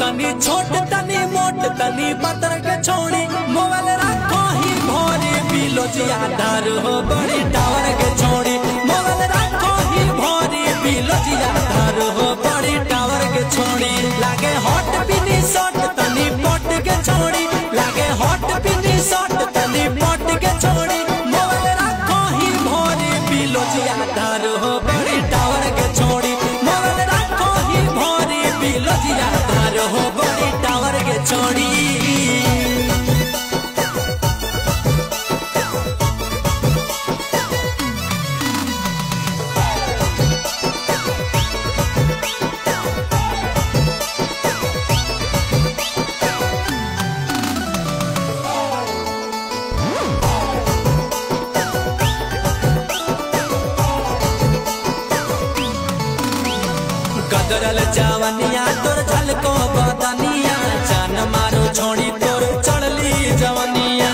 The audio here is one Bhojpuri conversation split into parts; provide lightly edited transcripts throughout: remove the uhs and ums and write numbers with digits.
तनी छोट तनी मोट तनी पतर के छोड़ी मोबाइल रखो ही भोरी बिलोजिया धार हो बड़ी टावर के छोड़ी मोबाइल रखो ही भोरी बिलोजिया धार हो बड़ी टावर के छोड़ी लागे हॉट पिनी शॉट तनी पट के छोड़ी लागे हॉट पिनी शॉट तनी पट के छोड़ी मोबाइल रखो ही भोरी बिलोजिया धार हो बड़ी टावर के छोड़ी मोबाइल रखो ही भोरी बिलोजिया धार हो बड़ी टावर के छोड़ी गदरल जवनिया तोर झलको बदनिया जान मारो छोड़ी तोर चढ़ली जवनिया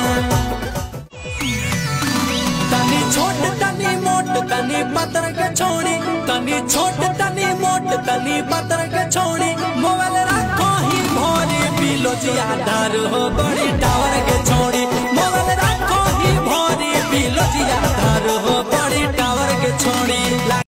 तनी छोट तनी मोट तनी पतर के छोड़ी तनी छोट तनी मोट तनी पतर के छोड़ी मोबाइल रखो ही भोरी बिलोजिया धार हो बड़ी